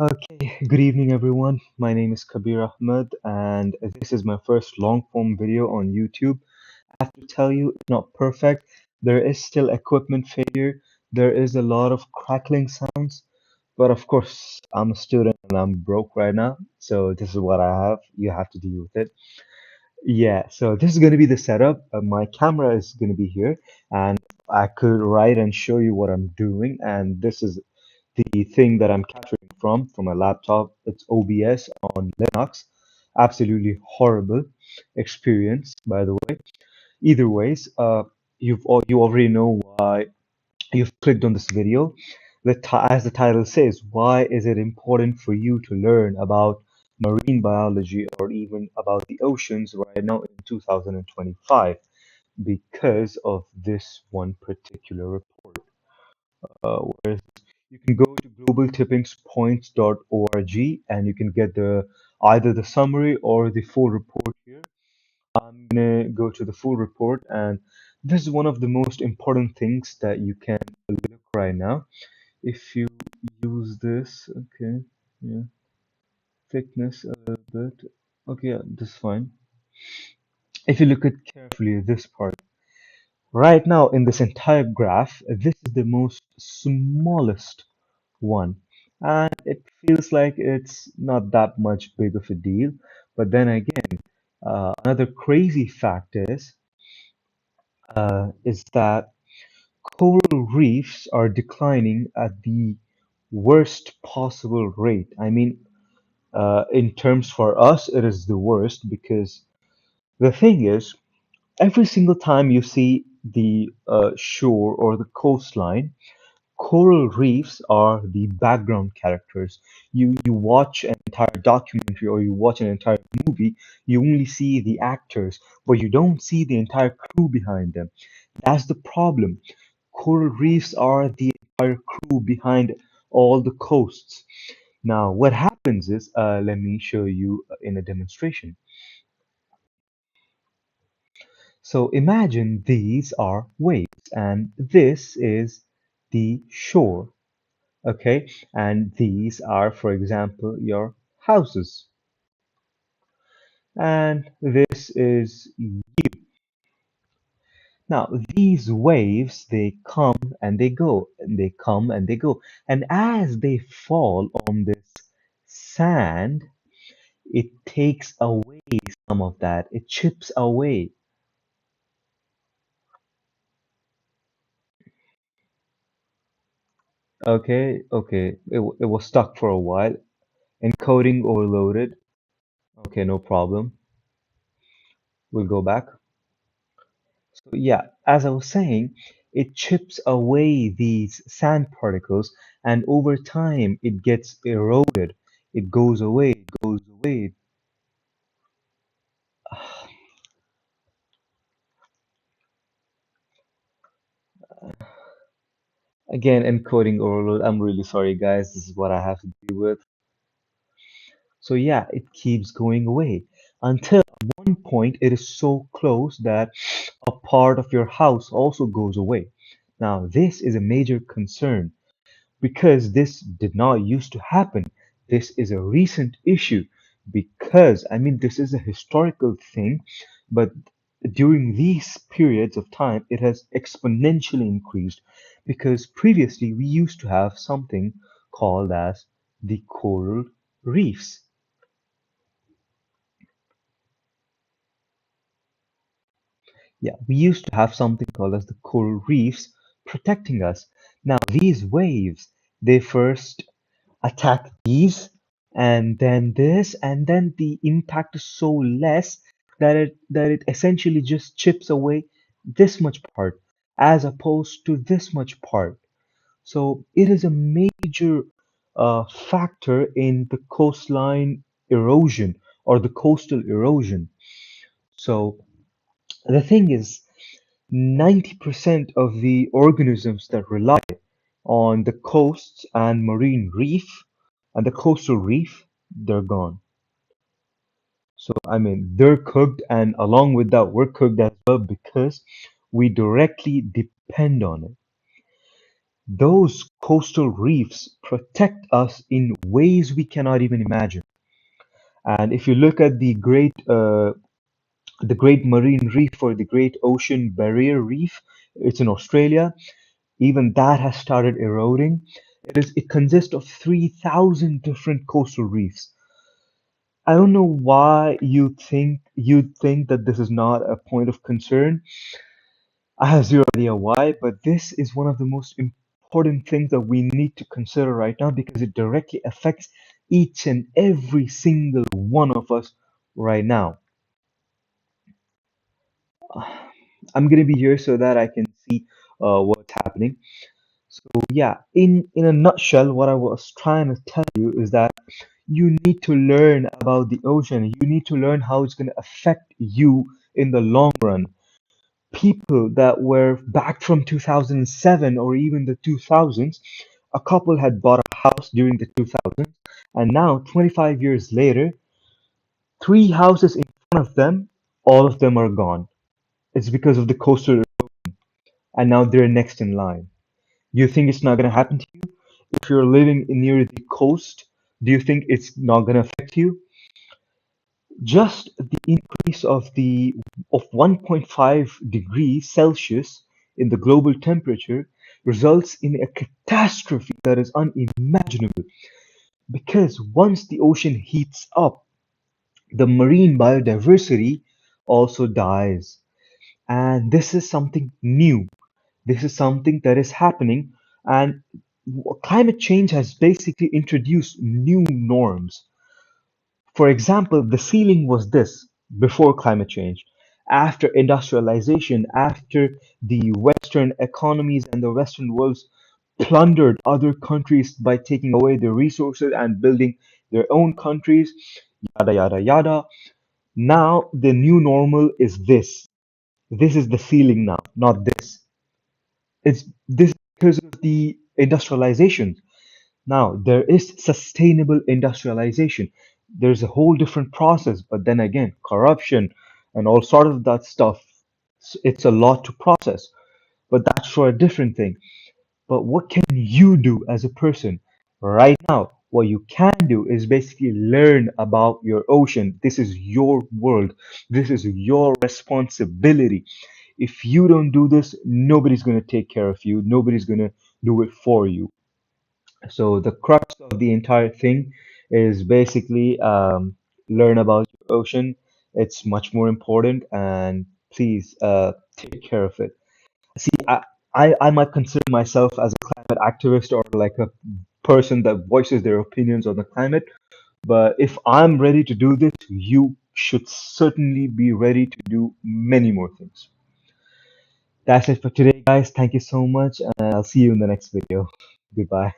Okay, good evening everyone. My name is Kabir Ahmed and this is my first long form video on YouTube. I have to tell you, it's not perfect. There is still equipment failure. There is a lot of crackling sounds. But of course, I'm a student and I'm broke right now. So this is what I have. You have to deal with it. Yeah, so this is going to be the setup. My camera is going to be here and I could write and show you what I'm doing. And this is the thing that I'm capturing from a laptop. It's OBS on Linux. Absolutely horrible experience, by the way. Either ways, you already know why you've clicked on this video. As the title says, why is it important for you to learn about marine biology or even about the oceans right now in 2025? Because of this one particular report. Where you can go to globaltippingspoints.org and you can get the either the summary or the full report here. I'm gonna go to the full report, and this is one of the most important things that you can look right now. If you use this, okay, yeah, thickness a little bit, okay, yeah, this is fine. If you look at carefully this part, right now in this entire graph, this is the most smallest one. And it feels like it's not that much big of a deal. But then again, another crazy fact is that coral reefs are declining at the worst possible rate. I mean, in terms for us, it is the worst because the thing is, every single time you see the shore or the coastline, coral reefs are the background characters. You watch an entire documentary or you watch an entire movie, you only see the actors, but you don't see the entire crew behind them. That's the problem. Coral reefs are the entire crew behind all the coasts. Now, what happens is, let me show you in a demonstration. So imagine these are waves, and this is the shore. Okay, and these are, for example, your houses, and this is now these waves, they come and they go and they come and they go, and as they fall on this sand, it takes away some of that, it chips away. Okay, it was stuck for a while. Encoding overloaded. Okay, no problem, we'll go back. So yeah, as I was saying, it chips away these sand particles, and over time it gets eroded. It goes away, it goes away. Again, encoding overload. I'm really sorry, guys. This is what I have to deal with. So yeah, it keeps going away until at one point it is so close that a part of your house also goes away. Now, this is a major concern because this did not used to happen. This is a recent issue because, I mean, this is a historical thing, but during these periods of time, it has exponentially increased because previously we used to have something called as the coral reefs. Yeah, we used to have something called as the coral reefs protecting us. Now, these waves, they first attack these and then this, and then the impact is so less that it essentially just chips away this much part as opposed to this much part. So it is a major factor in the coastline erosion or the coastal erosion. So the thing is, 90% of the organisms that rely on the coasts and marine reef and the coastal reef, they're gone. So, I mean, they're cooked, and along with that, we're cooked as well because we directly depend on it. Those coastal reefs protect us in ways we cannot even imagine. And if you look at the Great Marine Reef or the Great Ocean Barrier Reef, it's in Australia. Even that has started eroding. It consists of 3,000 different coastal reefs. I don't know why you'd think that this is not a point of concern. I have zero idea why, but this is one of the most important things that we need to consider right now because it directly affects each and every single one of us right now. I'm gonna be here so that I can see what's happening. So yeah, in a nutshell, what I was trying to tell you is that you need to learn about the ocean. You need to learn how it's gonna affect you in the long run. People that were back from 2007 or even the 2000s, a couple had bought a house during the 2000s, and now 25 years later, three houses in front of them, all of them are gone. It's because of the coastal, and now they're next in line. Do you think it's not going to happen to you? If you're living near the coast, do you think it's not going to affect you? Just the increase of 1.5 degrees Celsius in the global temperature results in a catastrophe that is unimaginable because once the ocean heats up, the marine biodiversity also dies. And this is something new. This is something that is happening, and climate change has basically introduced new norms. For example, the ceiling was this before climate change. After industrialization, after the Western economies and the Western worlds plundered other countries by taking away their resources and building their own countries, yada yada yada. Now the new normal is this. This is the ceiling now, not this. It's this because of the industrialization. Now, there is sustainable industrialization. There's a whole different process, but then again, corruption and all sort of that stuff, it's a lot to process, but that's for a different thing. But what can you do as a person right now? What you can do is basically learn about your ocean. This is your world. This is your responsibility. If you don't do this, nobody's going to take care of you. Nobody's going to do it for you. So the crux of the entire thing is basically learn about your ocean. It's much more important, and please take care of it. See, I might consider myself as a climate activist or like a person that voices their opinions on the climate. But if I'm ready to do this, you should certainly be ready to do many more things. That's it for today, guys. Thank you so much, and I'll see you in the next video. Goodbye.